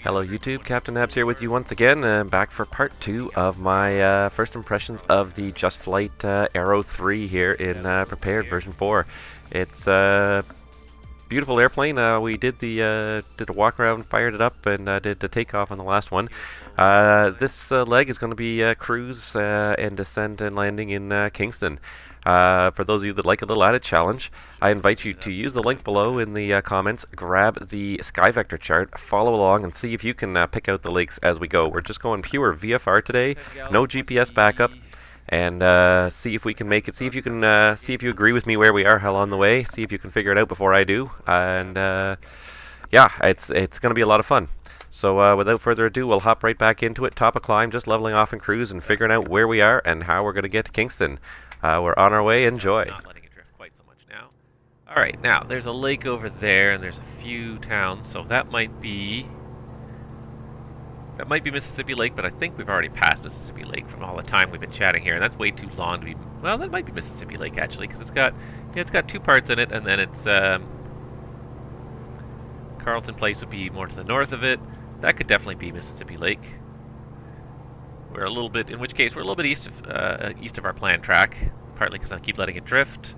Hello YouTube, Captain Abs here with you once again, back for part 2 of my first impressions of the JustFlight Aero 3 here in prepared version 4. It's a beautiful airplane. We did a walk around, fired it up, and did the takeoff on the last one. This leg is going to be cruise and descent and landing in Kingston. For those of you that like a little added challenge, I invite you to use the link below in the comments, grab the sky vector chart, follow along, and see if you can pick out the lakes as we go. We're just going pure VFR today, no GPS backup, and see if we can make it. See if you can see if you agree with me where we are along the way. See if you can figure it out before I do. And yeah, it's going to be a lot of fun. So without further ado, we'll hop right back into it. Top of climb, just leveling off in cruise and figuring out where we are and how we're going to get to Kingston. We're on our way. Enjoy. Not letting it drift quite so much now. All right, now there's a lake over there, and there's a few towns, so that might be Mississippi Lake. But I think we've already passed Mississippi Lake from all the time we've been chatting here, and that's way too long to be. Well, that might be Mississippi Lake actually, because it's got two parts in it, and then it's Carlton Place would be more to the north of it. That could definitely be Mississippi Lake. We're a little bit, in which case we're a little bit east of our planned track, partly because I keep letting it drift.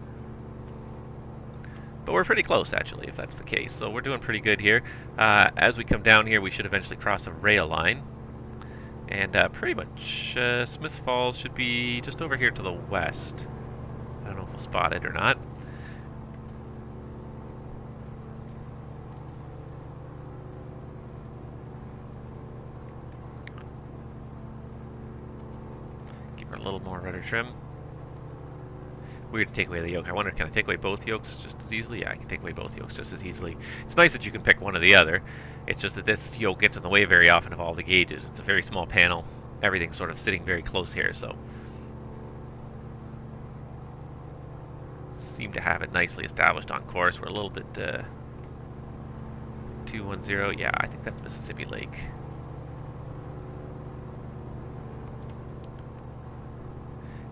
But we're pretty close, actually, if that's the case. So we're doing pretty good here. As we come down here, we should eventually cross a rail line. And pretty much Smith Falls should be just over here to the west. I don't know if we'll spot it or not. A little more rudder trim. Weird to take away the yoke. I wonder, can I take away both yokes just as easily? Yeah, I can take away both yokes just as easily. It's nice that you can pick one or the other. It's just that this yoke gets in the way very often of all the gauges. It's a very small panel. Everything's sort of sitting very close here, so seem to have it nicely established on course. We're a little bit 210. Yeah, I think that's Mississippi Lake.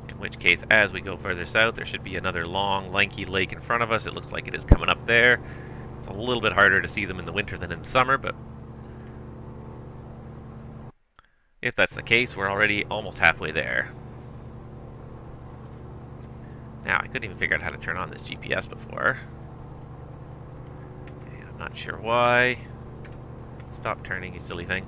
In which case, as we go further south, there should be another long, lanky lake in front of us. It looks like it is coming up there. It's a little bit harder to see them in the winter than in the summer, but if that's the case, we're already almost halfway there. Now, I couldn't even figure out how to turn on this GPS before. And I'm not sure why. Stop turning, you silly thing.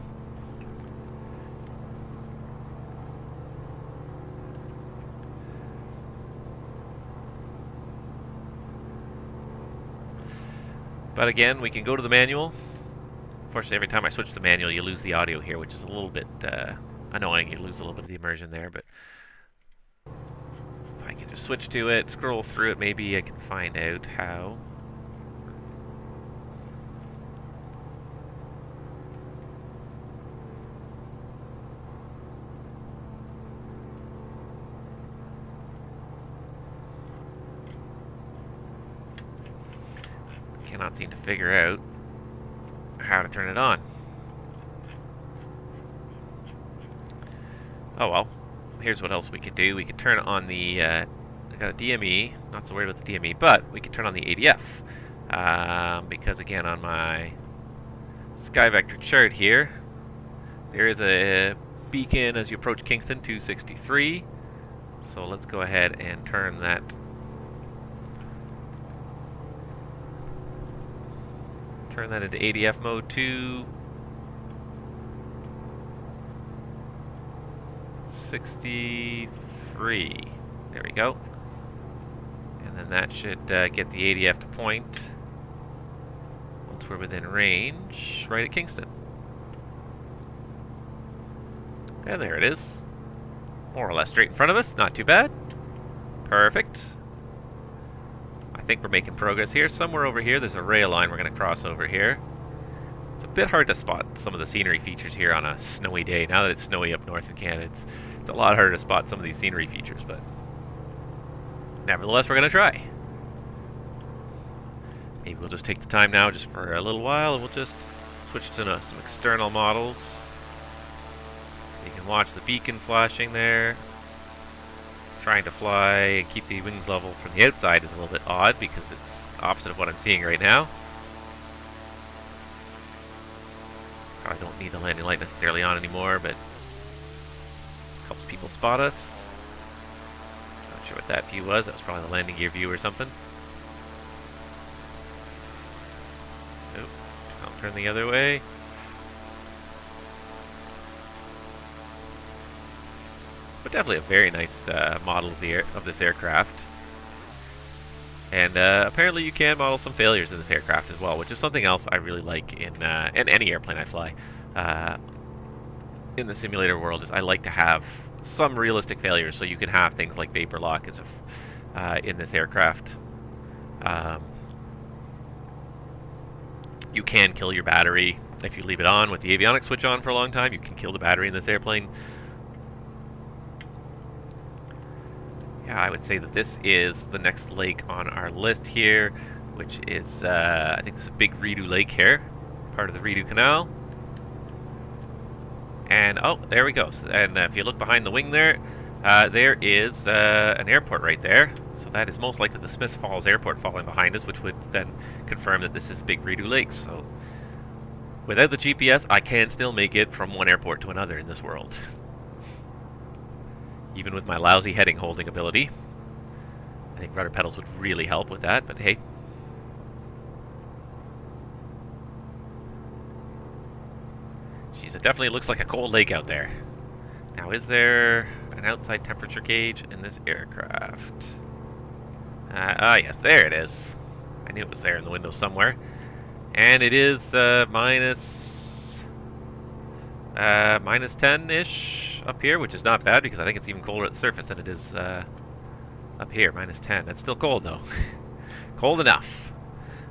But again, we can go to the manual. Unfortunately, every time I switch the manual, you lose the audio here, which is a little bit annoying. You lose a little bit of the immersion there, but if I can just switch to it, scroll through it, maybe I can find out how. Cannot seem to figure out how to turn it on. Oh well, here's what else we could do. We could turn on the I got a DME, not so worried about the DME, but we could turn on the ADF. Because again, on my sky vector chart here, there is a beacon as you approach Kingston, 263. So let's go ahead and turn that. Turn that into ADF mode 2. 63. There we go. And then that should get the ADF to point once we're within range, right at Kingston. And there it is. More or less straight in front of us. Not too bad. Perfect. I think we're making progress here. Somewhere over here, there's a rail line we're going to cross over here. It's a bit hard to spot some of the scenery features here on a snowy day. Now that it's snowy up north in Canada, it's a lot harder to spot some of these scenery features, but nevertheless, we're going to try. Maybe we'll just take the time now just for a little while, and we'll just switch to some external models. So you can watch the beacon flashing there. Trying to fly and keep the wings level from the outside is a little bit odd because it's opposite of what I'm seeing right now. Probably don't need the landing light necessarily on anymore, but helps people spot us. Not sure what that view was. That was probably the landing gear view or something. Nope. I'll turn the other way. But definitely a very nice model of this aircraft. And apparently you can model some failures in this aircraft as well, which is something else I really like in any airplane I fly. In the simulator world, is I like to have some realistic failures, so you can have things like vapor lock as in this aircraft. You can kill your battery if you leave it on with the avionics switch on for a long time. You can kill the battery in this airplane. I would say that this is the next lake on our list here, which is, I think this is a big Redo Lake here, part of the Redo Canal. And, oh, there we go. And if you look behind the wing there, there is an airport right there. So that is most likely the Smith Falls Airport falling behind us, which would then confirm that this is Big Redo Lake. So without the GPS, I can still make it from one airport to another in this world. Even with my lousy heading holding ability. I think rudder pedals would really help with that, but hey. Jeez, it definitely looks like a cold lake out there. Now, is there an outside temperature gauge in this aircraft? Yes, there it is. I knew it was there in the window somewhere. And it is minus 10-ish. Up here, which is not bad because I think it's even colder at the surface than it is up here. Minus 10. That's still cold though. Cold enough.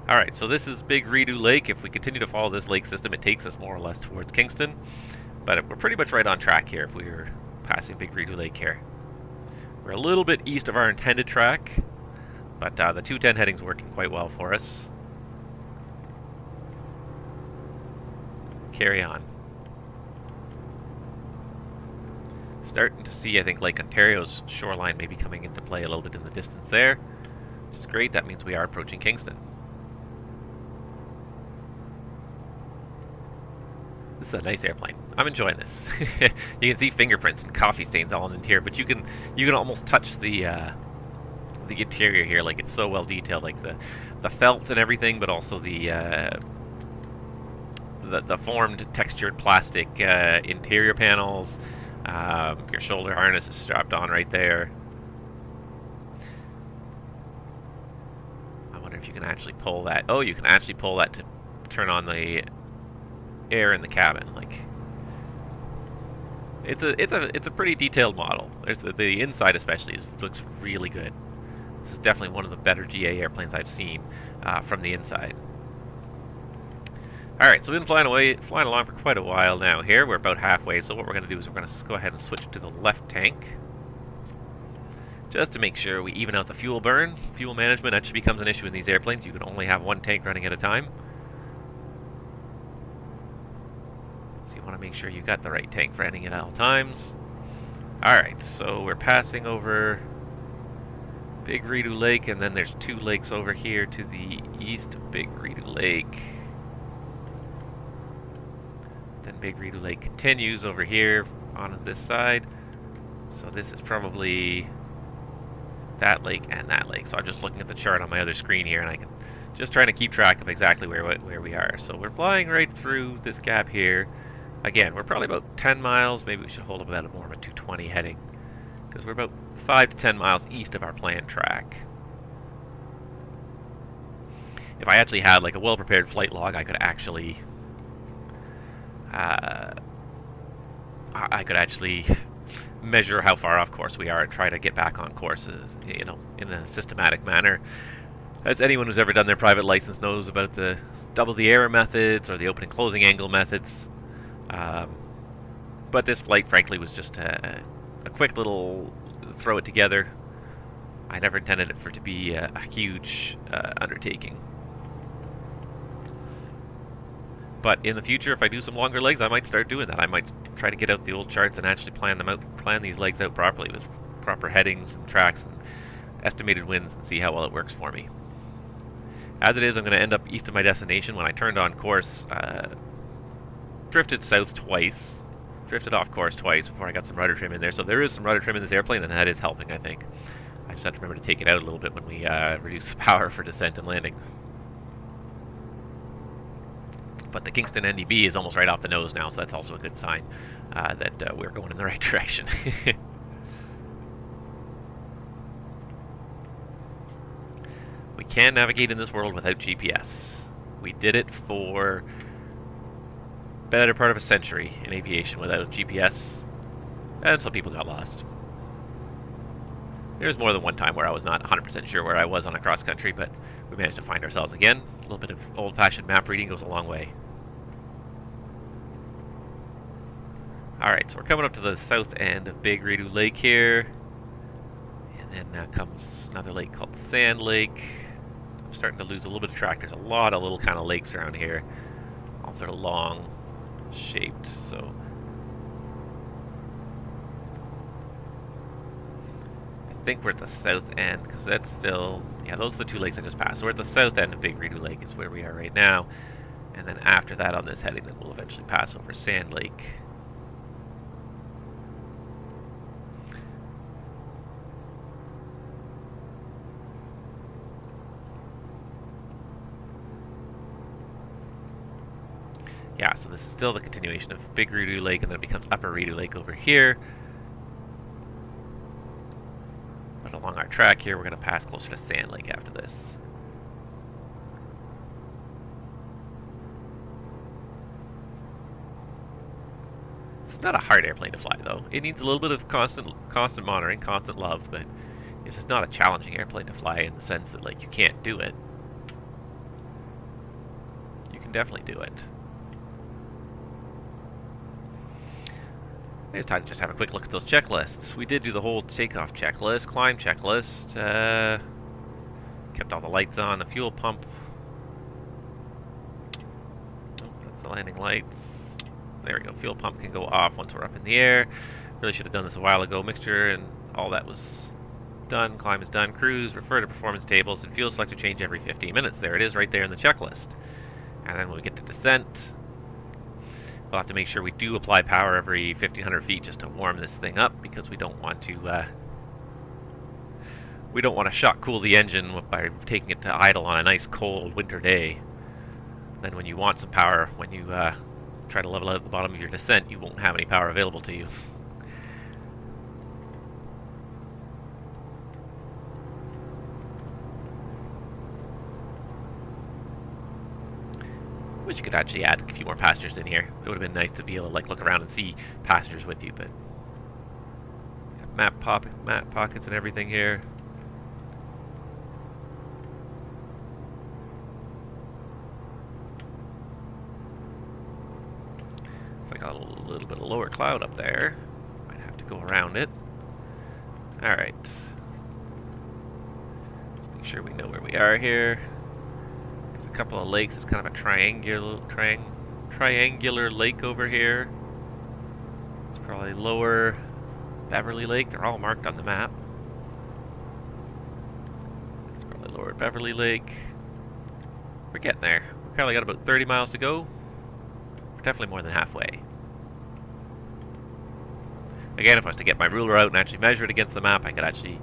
Alright, so this is Big Redo Lake. If we continue to follow this lake system, it takes us more or less towards Kingston. But we're pretty much right on track here if we were passing Big Redo Lake here. We're a little bit east of our intended track, but the 210 heading's working quite well for us. Carry on. Starting to see, I think, Lake Ontario's shoreline may be coming into play a little bit in the distance there, which is great. That means we are approaching Kingston. This is a nice airplane. I'm enjoying this. You can see fingerprints and coffee stains all in the interior, but you can almost touch the interior here. Like, it's so well detailed, like the felt and everything, but also the formed textured plastic interior panels. Your shoulder harness is strapped on right there. I wonder if you can actually pull that. Oh, you can actually pull that to turn on the air in the cabin. Like, it's a pretty detailed model. The inside especially looks really good. This is definitely one of the better GA airplanes I've seen from the inside. Alright, so we've been flying along for quite a while now here. We're about halfway, so what we're going to do is we're going to go ahead and switch to the left tank. Just to make sure we even out the fuel burn. Fuel management actually becomes an issue in these airplanes. You can only have one tank running at a time. So you want to make sure you got the right tank running at all times. Alright, so we're passing over Big Redo Lake, and then there's two lakes over here to the east of Big Redo Lake. Then Big Redo Lake continues over here on this side. So this is probably that lake and that lake. So I'm just looking at the chart on my other screen here, and I can just trying to keep track of exactly where we are. So we're flying right through this gap here. Again, we're probably about 10 miles. Maybe we should hold up about more of a 220 heading, because we're about 5 to 10 miles east of our planned track. If I actually had like a well-prepared flight log, I could actually measure how far off course we are and try to get back on course, you know, in a systematic manner. As anyone who's ever done their private license knows about the double the error methods or the opening closing angle methods. But this flight, frankly, was just a quick little throw it together. I never intended it for it to be a huge undertaking. But in the future, if I do some longer legs, I might start doing that. I might try to get out the old charts and actually plan these legs out properly with proper headings and tracks and estimated winds, and see how well it works for me. As it is, I'm going to end up east of my destination. When I turned on course, drifted south twice. Drifted off course twice before I got some rudder trim in there. So there is some rudder trim in this airplane, and that is helping, I think. I just have to remember to take it out a little bit when we reduce the power for descent and landing. But the Kingston NDB is almost right off the nose now, so that's also a good sign that we're going in the right direction. We can navigate in this world without GPS. We did it for better part of a century in aviation without GPS, and some people got lost. There's more than one time where I was not 100% sure where I was on a cross country, but we managed to find ourselves again. A little bit of old-fashioned map reading goes a long way. Alright, so we're coming up to the south end of Big Redo Lake here. And then comes another lake called Sand Lake. I'm starting to lose a little bit of track. There's a lot of little kind of lakes around here. All sort of long shaped, so I think we're at the south end, because that's still, yeah, those are the two lakes I just passed. So we're at the south end of Big Redo Lake is where we are right now, and then after that on this heading, then we'll eventually pass over Sand Lake. Yeah, so this is still the continuation of Big Redo Lake, and then it becomes Upper Redo Lake over here. But along our track here, we're going to pass closer to Sand Lake after this. It's not a hard airplane to fly, though. It needs a little bit of constant monitoring, constant love, but it's just not a challenging airplane to fly in the sense that, like, you can't do it. You can definitely do it. It's time to just have a quick look at those checklists. We did do the whole takeoff checklist, climb checklist, kept all the lights on, the fuel pump. Oh, that's the landing lights. There we go, fuel pump can go off once we're up in the air. Really should have done this a while ago. Mixture and all that was done, climb is done, cruise, refer to performance tables, and fuel selector change every 15 minutes. There it is right there in the checklist. And then when we get to descent, we'll have to make sure we do apply power every 1,500 feet just to warm this thing up, because we don't want to shock cool the engine by taking it to idle on a nice cold winter day. Then when you want some power, when you try to level out at the bottom of your descent, you won't have any power available to you. Wish you could actually add a few more passengers in here. It would have been nice to be able to like look around and see passengers with you, but map pockets and everything here. So I got a little bit of lower cloud up there. Might have to go around it. Alright. Let's make sure we know where we are here. A couple of lakes. There's kind of a triangular lake over here. It's probably Lower Beverly Lake. They're all marked on the map. It's probably Lower Beverly Lake. We're getting there. We've probably got about 30 miles to go. We're definitely more than halfway. Again, if I was to get my ruler out and actually measure it against the map, I could actually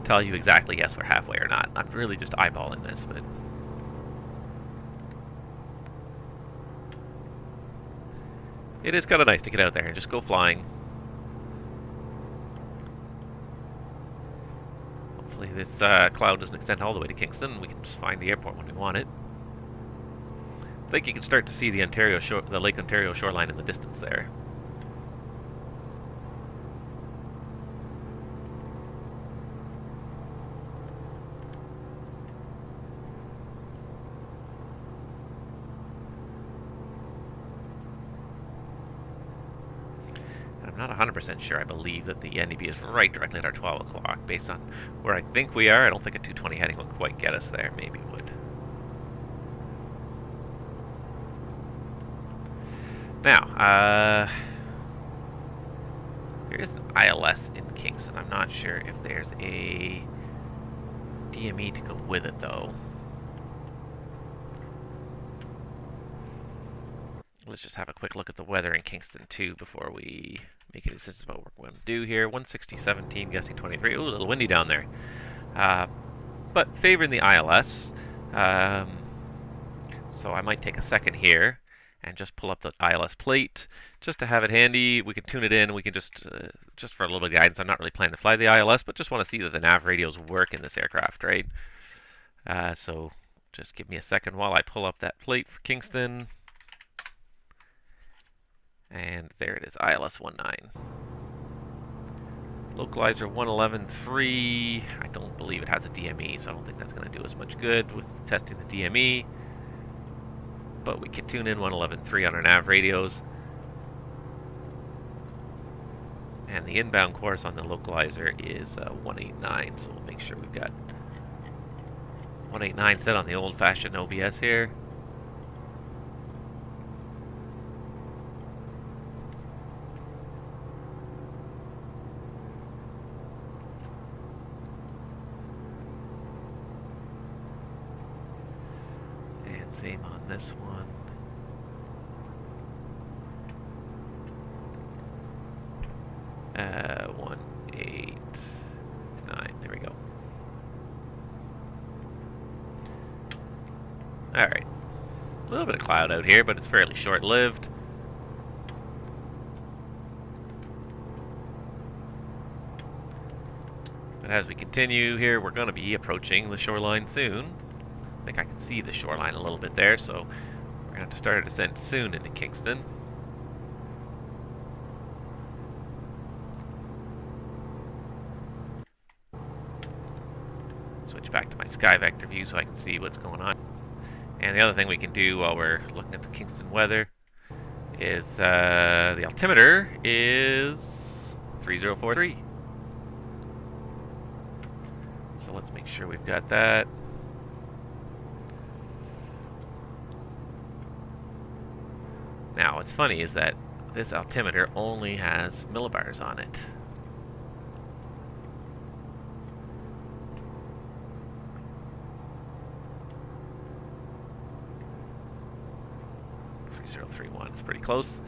tell you exactly, yes, we're halfway or not. I'm really just eyeballing this, but it is kind of nice to get out there and just go flying. Hopefully this cloud doesn't extend all the way to Kingston. We can just find the airport when we want it. I think you can start to see the Lake Ontario shoreline in the distance there. I'm not 100% sure. I believe that the NDB is right directly at our 12 o'clock. Based on where I think we are, I don't think a 220 heading will quite get us there. Maybe it would. Now, there is an ILS in Kingston. I'm not sure if there's a DME to go with it, though. Let's just have a quick look at the weather in Kingston too before we make any decisions about what we're going to do here. 160, 17, guessing 23. Ooh, a little windy down there. But favoring the ILS. So I might take a second here and just pull up the ILS plate just to have it handy. We can tune it in. We can just for a little bit of guidance. I'm not really planning to fly the ILS, but just want to see that the nav radios work in this aircraft, right? So just give me a second while I pull up that plate for Kingston. And there it is, ILS 19. Localizer 111.3. I don't believe it has a DME, so I don't think that's going to do us much good with testing the DME. But we can tune in 111.3 on our nav radios. And the inbound course on the localizer is 189, so we'll make sure we've got 189 set on the old-fashioned OBS here. And same on this one. Uh, 189. There we go. Alright. A little bit of cloud out here, but it's fairly short-lived. But as we continue here, we're going to be approaching the shoreline soon. I think I can see the shoreline a little bit there, so we're going to have to start a descent soon into Kingston. Switch back to my sky vector view so I can see what's going on. And the other thing we can do while we're looking at the Kingston weather is the altimeter is 3043. So let's make sure we've got that. Now, what's funny is that this altimeter only has millibars on it. It's pretty close.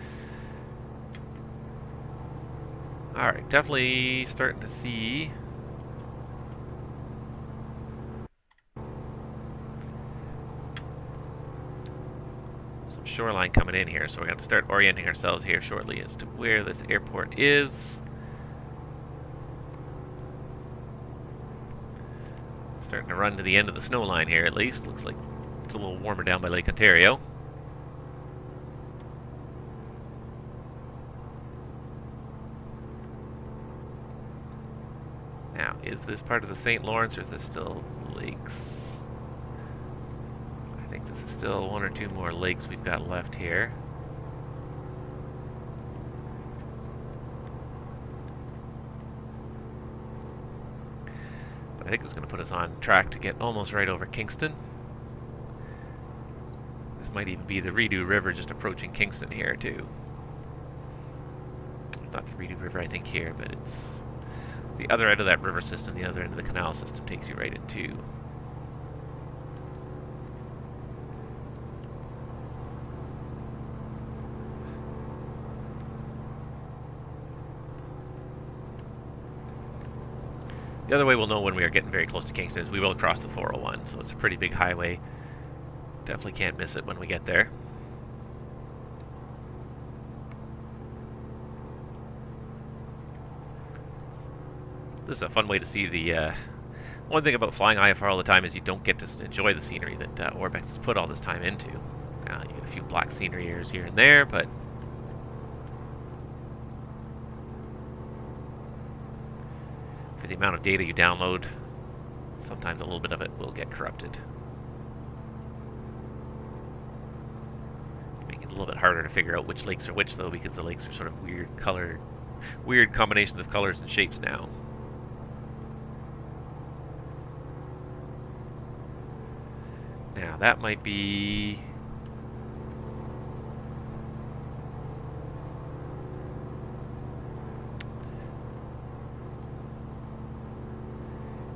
Alright, definitely starting to see some shoreline coming in here, so we're going to start orienting ourselves here shortly as to where this airport is. Starting to run to the end of the snow line here at least. Looks like it's a little warmer down by Lake Ontario. Now, is this part of the St. Lawrence, or is this still lakes? I think this is still one or two more lakes we've got left here. But I think it's going to put us on track to get almost right over Kingston. This might even be the Redo River just approaching Kingston here, too. Not the Redo River, I think, here, but it's the other end of that river system. The other end of the canal system takes you right into the other way we'll know when we are getting very close to Kingston is we will cross the 401, so it's a pretty big highway. Definitely can't miss it when we get there. This is a fun way to see the, one thing about flying IFR all the time is you don't get to enjoy the scenery that Orbex has put all this time into. Now, you get a few black scenery areas here and there, but for the amount of data you download, sometimes a little bit of it will get corrupted. Make it a little bit harder to figure out which lakes are which, though, because the lakes are sort of weird combinations of colors and shapes now. Now, that might be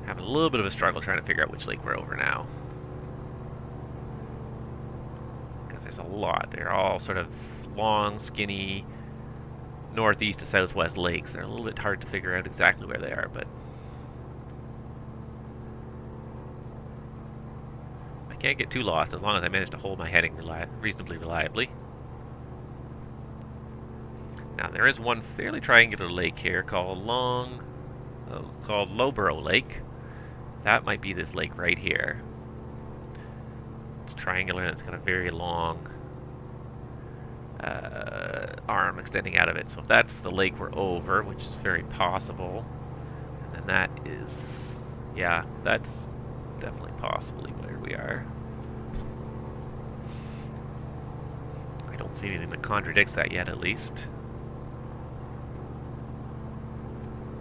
having a little bit of a struggle trying to figure out which lake we're over now. Because there's a lot. They're all sort of long, skinny, northeast to southwest lakes. They're a little bit hard to figure out exactly where they are, but I can't get too lost as long as I manage to hold my heading reasonably reliably. Now there is one fairly triangular lake here called Lowborough Lake. That might be this lake right here. It's triangular and it's got a very long arm extending out of it. So if that's the lake we're over, which is very possible, and then that is, yeah, that's definitely possibly where we are. I don't see anything that contradicts that yet, at least.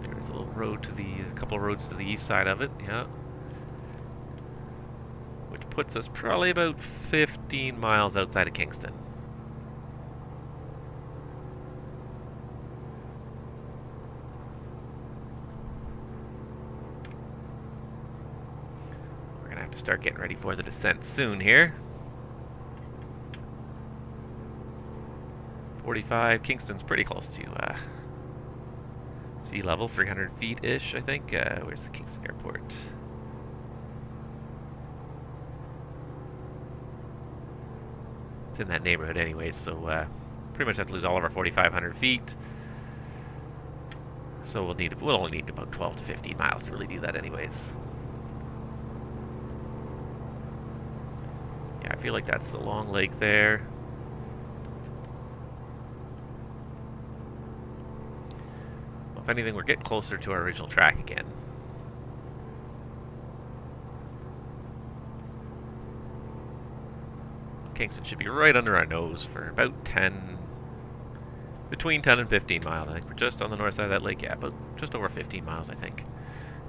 There's a little road to a couple of roads to the east side of it, yeah. Which puts us probably about 15 miles outside of Kingston. Start getting ready for the descent soon here. 45, Kingston's pretty close to sea level, 300 feet-ish, I think. Where's the Kingston Airport? It's in that neighborhood anyways, so pretty much have to lose all of our 4,500 feet. So we'll only need about 12 to 15 miles to really do that anyways. I feel like that's the long lake there. Well, if anything, we're getting closer to our original track again. Kingston should be right under our nose for about between 10 and 15 miles. I think we're just on the north side of that lake, yeah, but just over 15 miles, I think.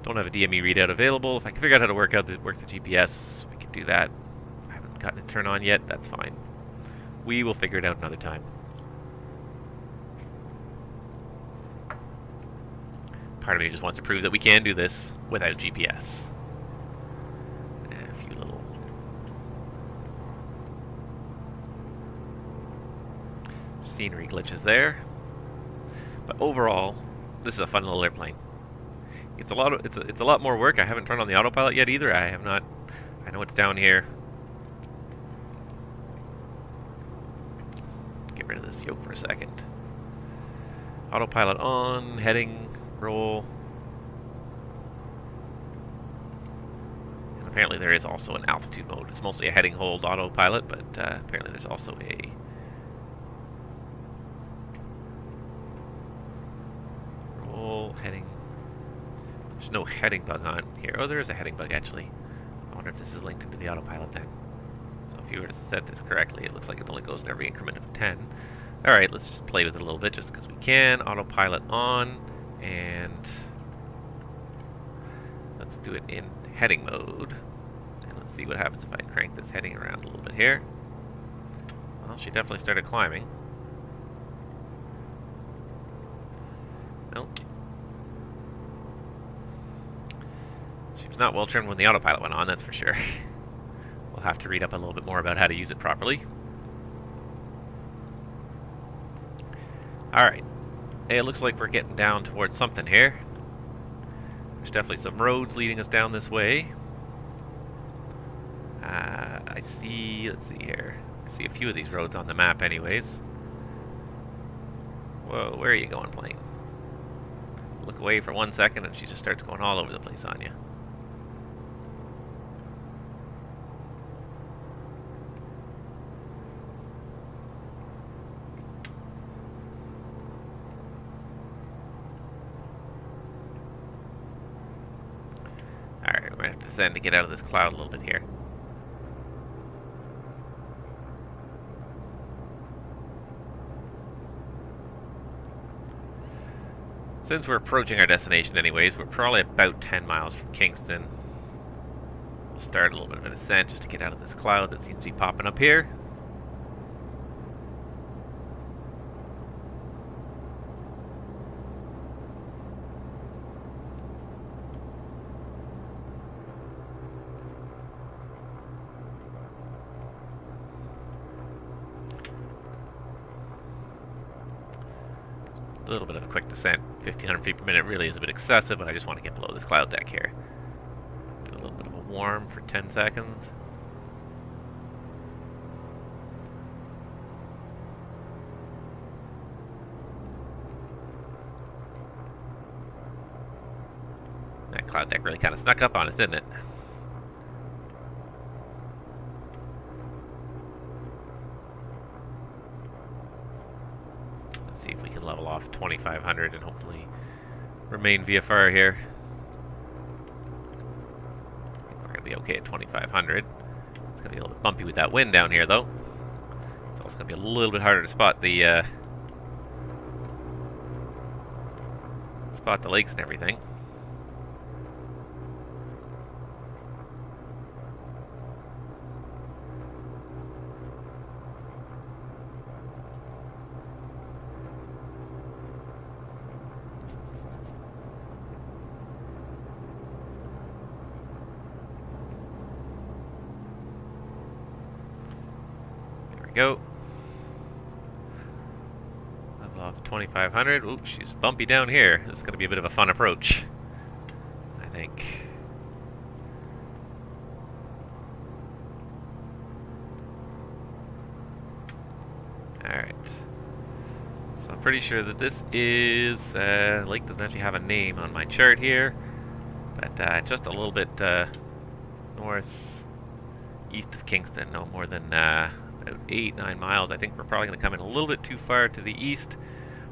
Don't have a DME readout available. If I can figure out how to work the GPS, we can do that. Gotten it turned on yet, that's fine. We will figure it out another time. Part of me just wants to prove that we can do this without GPS. A few little scenery glitches there. But overall, this is a fun little airplane. It's a lot more work. I haven't turned on the autopilot yet either. I know it's down here. Rid of this yoke for a second. Autopilot on, heading, roll. And apparently there is also an altitude mode. It's mostly a heading hold autopilot, but apparently there's also a roll, heading. There's no heading bug on here. Oh, there is a heading bug actually. I wonder if this is linked into the autopilot then. If you were to set this correctly, it looks like it only goes in every increment of 10. Alright, let's just play with it a little bit just because we can. Autopilot on, and let's do it in heading mode. And let's see what happens if I crank this heading around a little bit here. Well, she definitely started climbing. Nope. She was not well trimmed when the autopilot went on, that's for sure. We'll have to read up a little bit more about how to use it properly. Alright. Hey, it looks like we're getting down towards something here. There's definitely some roads leading us down this way. I see, let's see here. I see a few of these roads on the map anyways. Whoa, where are you going, plane? Look away for 1 second and she just starts going all over the place on you. Alright, we're going to have to descend to get out of this cloud a little bit here. Since we're approaching our destination anyways, we're probably about 10 miles from Kingston. We'll start a little bit of an ascent just to get out of this cloud that seems to be popping up here. a little bit of a quick descent. 1,500 feet per minute really is a bit excessive, but I just want to get below this cloud deck here. Do a little bit of a warm for 10 seconds. That cloud deck really kind of snuck up on us, didn't it? Let's see if we can level off 2,500 and hopefully remain VFR here. I think we're going to be okay at 2,500. It's going to be a little bit bumpy with that wind down here, though. It's also going to be a little bit harder to spot the lakes and everything. Go. Level off 2,500. Ooh, she's bumpy down here. This is going to be a bit of a fun approach, I think. Alright. So I'm pretty sure that this is... lake doesn't actually have a name on my chart here, but just a little bit north east of Kingston. No more than... about 8-9 miles. I think we're probably going to come in a little bit too far to the east.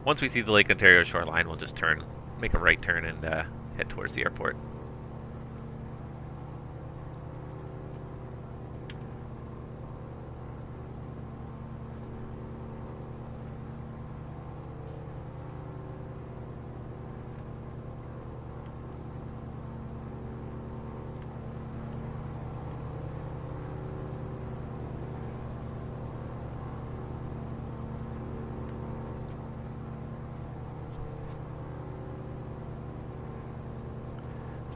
Once we see the Lake Ontario shoreline, we'll just make a right turn and head towards the airport.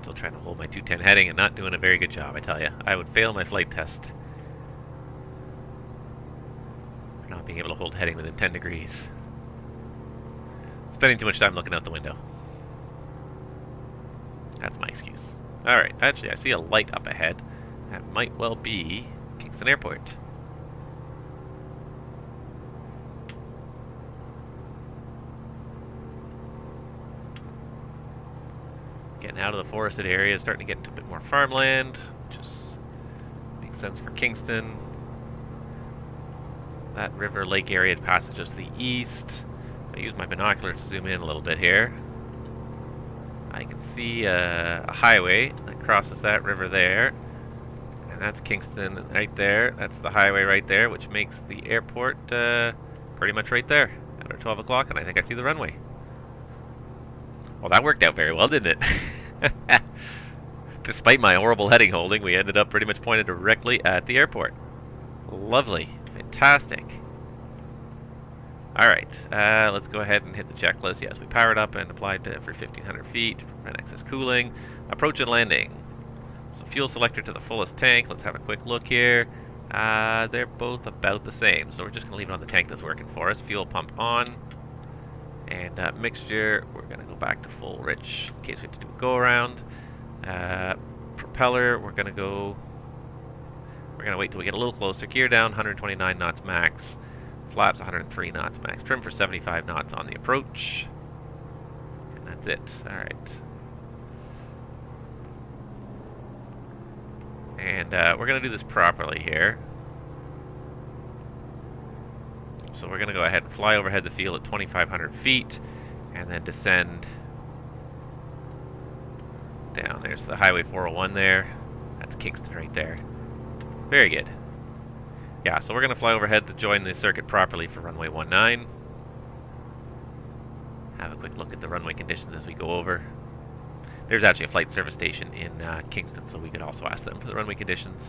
Still trying to hold my 210 heading and not doing a very good job, I tell you. I would fail my flight test for not being able to hold heading within 10 degrees. Spending too much time looking out the window. That's my excuse. Alright, actually I see a light up ahead. That might well be Kingston Airport. Getting out of the forested area, starting to get into a bit more farmland, which makes sense for Kingston. That river lake area passes just to the east. I use my binocular to zoom in a little bit here. I can see a highway that crosses that river there, and that's Kingston right there. That's the highway right there, which makes the airport pretty much right there at our 12 o'clock, and I think I see the runway. Well, that worked out very well, didn't it? Despite my horrible heading holding, we ended up pretty much pointed directly at the airport. Lovely. Fantastic. Alright, let's go ahead and hit the checklist. Yes, we powered up and applied for 1,500 feet to prevent excess cooling. Approach and landing. So fuel selector to the fullest tank. Let's have a quick look here. They're both about the same, so we're just going to leave it on the tank that's working for us. Fuel pump on. And mixture, we're going to go back to full rich in case we have to do a go-around. Propeller, we're going to wait till we get a little closer. Gear down, 129 knots max. Flaps, 103 knots max. Trim for 75 knots on the approach. And that's it. Alright. And we're going to do this properly here. So we're going to go ahead and fly overhead the field at 2,500 feet and then descend down. There's the Highway 401 there. That's Kingston right there. Very good. Yeah, so we're going to fly overhead to join the circuit properly for runway 19. Have a quick look at the runway conditions as we go over. There's actually a flight service station in Kingston, so we could also ask them for the runway conditions.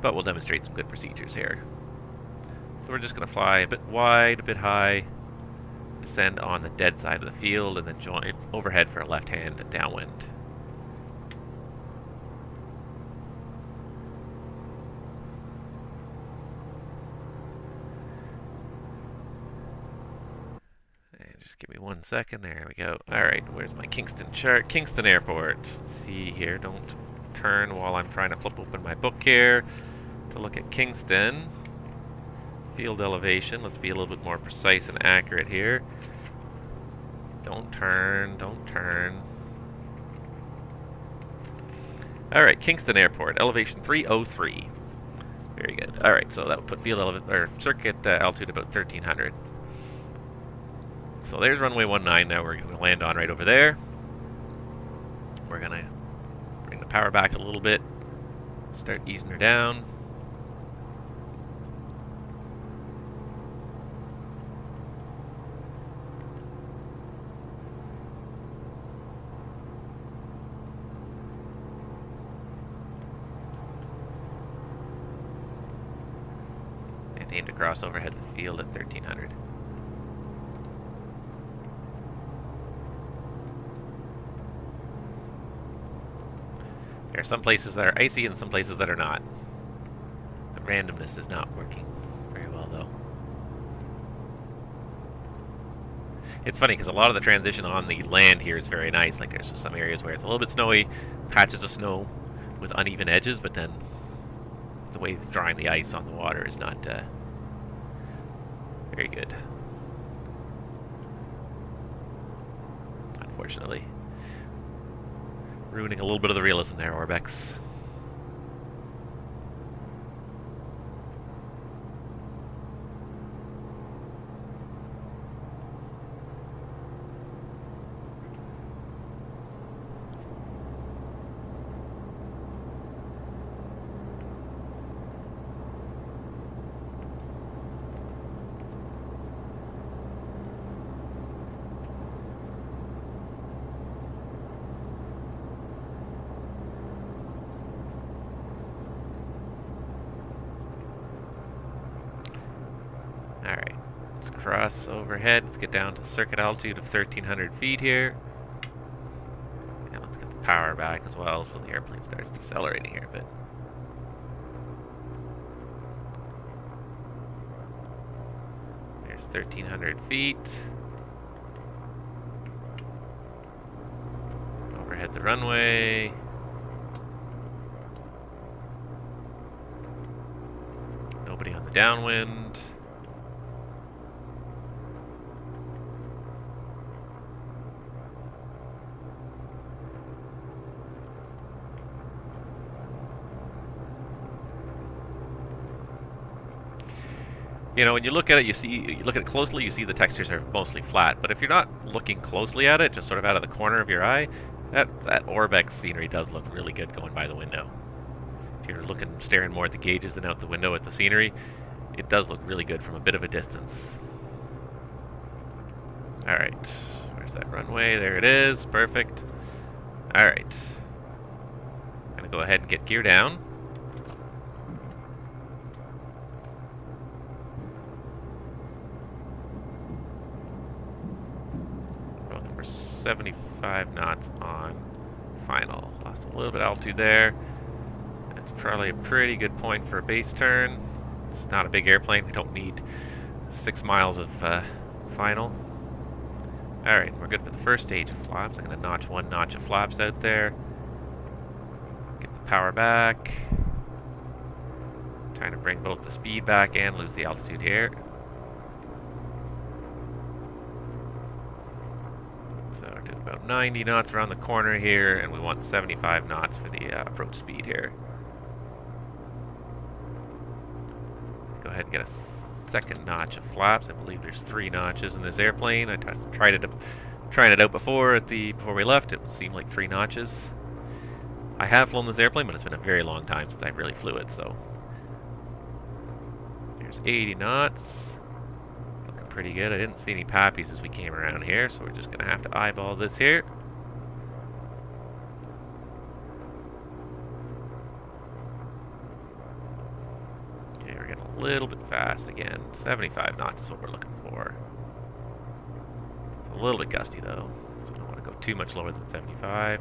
But we'll demonstrate some good procedures here. So we're just going to fly a bit wide, a bit high, descend on the dead side of the field, and then join overhead for a left-hand downwind. Just give me 1 second. There we go. Alright, where's my Kingston chart? Kingston Airport. Let's see here. Don't turn while I'm trying to flip open my book here to look at Kingston. Field elevation. Let's be a little bit more precise and accurate here. Don't turn. Don't turn. Alright, Kingston Airport. Elevation 303. Very good. Alright, so that would put circuit altitude about 1300. So there's runway 19 now. We're going to land on right over there. We're going to bring the power back a little bit. Start easing her down. And aim to cross overhead the field at 1300. There are some places that are icy and some places that are not. The randomness is not working very well, though. It's funny because a lot of the transition on the land here is very nice. Like there's just some areas where it's a little bit snowy, patches of snow with uneven edges, but then the way it's drawing the ice on the water is not very good. Unfortunately. Ruining a little bit of the realism there, Orbex. Alright, let's cross overhead. Let's get down to circuit altitude of 1300 feet here. And let's get the power back as well so the airplane starts decelerating here a bit. There's 1300 feet. Overhead the runway. Nobody on the downwind. You know, when you look at it, you look at it closely, you see the textures are mostly flat. But if you're not looking closely at it, just sort of out of the corner of your eye, that Orbex scenery does look really good going by the window. If you're staring more at the gauges than out the window at the scenery, it does look really good from a bit of a distance. Alright, where's that runway? There it is, perfect. Alright. I'm gonna go ahead and get gear down. We're 75 knots on final. Lost a little bit of altitude there. That's probably a pretty good point for a base turn. It's not a big airplane. We don't need 6 miles of final. Alright, we're good for the first stage of flaps. I'm going to notch 1 notch of flaps out there. Get the power back. Trying to bring both the speed back and lose the altitude here. So we're doing about 90 knots around the corner here, and we want 75 knots for the approach speed here. Go ahead and get a second notch of flaps. I believe there's 3 notches in this airplane. I tried trying it out before we left. It seemed like 3 notches. I have flown this airplane, but it's been a very long time since I really flew it. So there's 80 knots. Looking pretty good. I didn't see any poppies as we came around here, so we're just gonna have to eyeball this here. A little bit fast again. 75 knots is what we're looking for. It's a little bit gusty though, so we don't want to go too much lower than 75.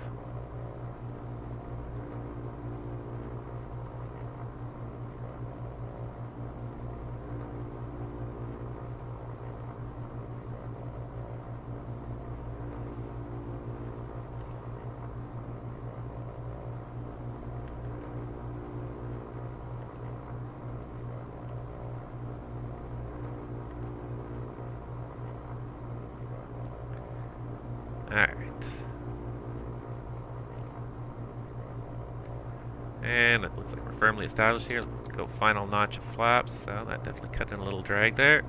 Alright. And it looks like we're firmly established here. Let's go final notch of flaps. So that definitely cut in a little drag there.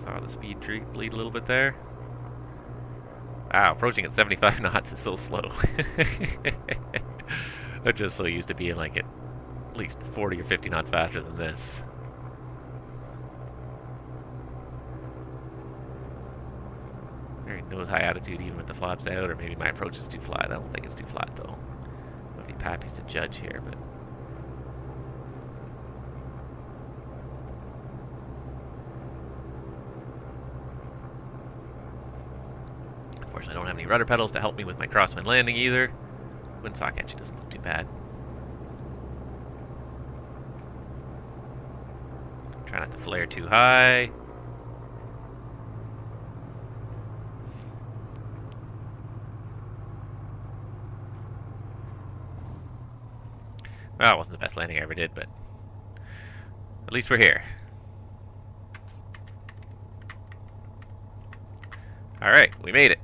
Saw the speed bleed a little bit there. Wow, approaching at 75 knots is so slow. I'm just so used to being like at least 40 or 50 knots faster than this. Very nose high attitude even with the flaps out, or maybe my approach is too flat. I don't think it's too flat though. I'll be Pappy's to judge here, but unfortunately I don't have any rudder pedals to help me with my crosswind landing either. Windsock actually doesn't look too bad. Try not to flare too high. Well, it wasn't the best landing I ever did, but at least we're here. Alright, we made it.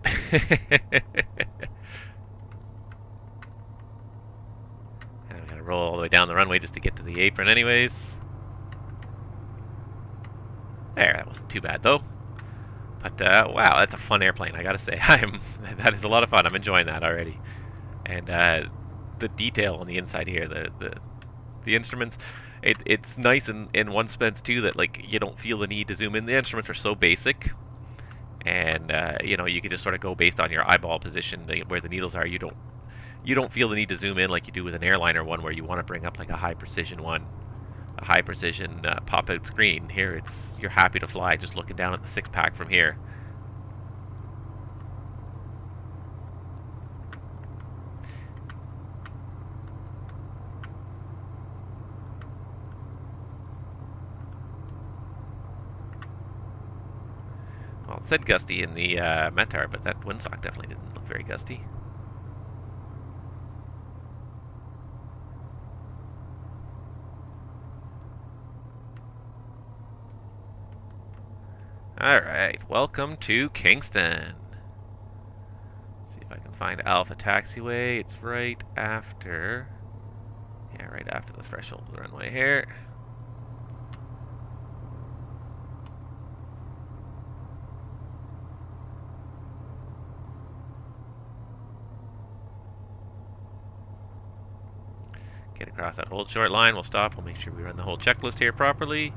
I'm gonna roll all the way down the runway just to get to the apron anyways. There, that wasn't too bad though. But wow, that's a fun airplane, I gotta say. That is a lot of fun. I'm enjoying that already. And the detail on the inside here, the instruments, it's nice in one sense too that like you don't feel the need to zoom in. The instruments are so basic, and you know, you can just sort of go based on your eyeball position where the needles are. You don't feel the need to zoom in like you do with an airliner one where you want to bring up like a high precision one, a high precision pop out screen. Here you're happy to fly just looking down at the six pack from here. Well, it said gusty in the Mentor, but that windsock definitely didn't look very gusty. Alright, welcome to Kingston. See if I can find Alpha Taxiway. It's right after... yeah, right after the threshold of the runway here. Get across that whole short line, we'll stop, we'll make sure we run the whole checklist here properly.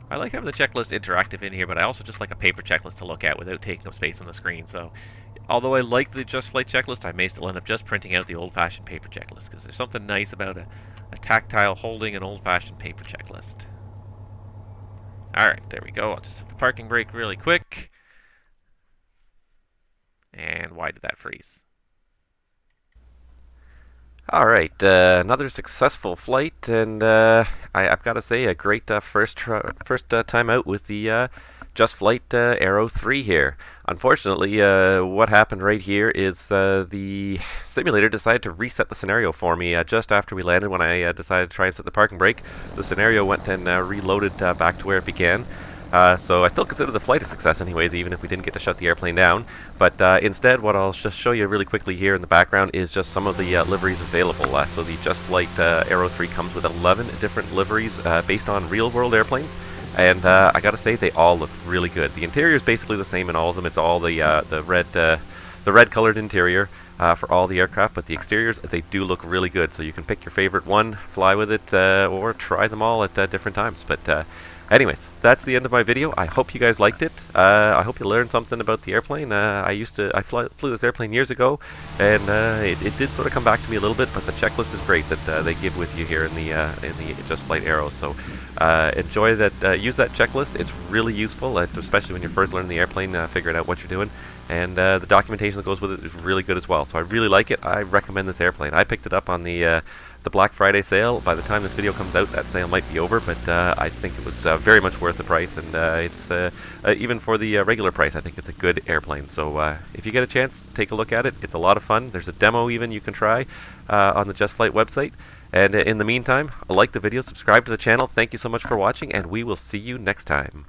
I like having the checklist interactive in here, but I also just like a paper checklist to look at without taking up space on the screen. So, although I like the JustFlight checklist, I may still end up just printing out the old-fashioned paper checklist, because there's something nice about a tactile holding an old-fashioned paper checklist. Alright, there we go. I'll just hit the parking brake really quick. And why did that freeze? Alright, another successful flight, and I've got to say, a great first time out with the JustFlight Aero 3 here. Unfortunately, what happened right here is the simulator decided to reset the scenario for me just after we landed. When I decided to try and set the parking brake, the scenario went and reloaded back to where it began. So I still consider the flight a success anyways, even if we didn't get to shut the airplane down. But instead, what I'll just show you really quickly here in the background is just some of the liveries available. So the JustFlight Aero 3 comes with 11 different liveries based on real-world airplanes. And I gotta say, they all look really good. The interior is basically the same in all of them. It's all the red-colored interior for all the aircraft, but the exteriors, they do look really good. So you can pick your favorite one, fly with it, or try them all at different times. But anyways, that's the end of my video. I hope you guys liked it. I hope you learned something about the airplane. I flew this airplane years ago, and it did sort of come back to me a little bit. But the checklist is great that they give with you here in the JustFlight Aero. So enjoy that. Use that checklist. It's really useful, especially when you're first learning the airplane, figuring out what you're doing. And the documentation that goes with it is really good as well. So I really like it. I recommend this airplane. I picked it up on the Black Friday sale. By the time this video comes out, that sale might be over, but I think it was very much worth the price, and it's even for the regular price, I think it's a good airplane. So if you get a chance, take a look at it. It's a lot of fun. There's a demo even you can try on the JustFlight website. And in the meantime, like the video, subscribe to the channel. Thank you so much for watching, and we will see you next time.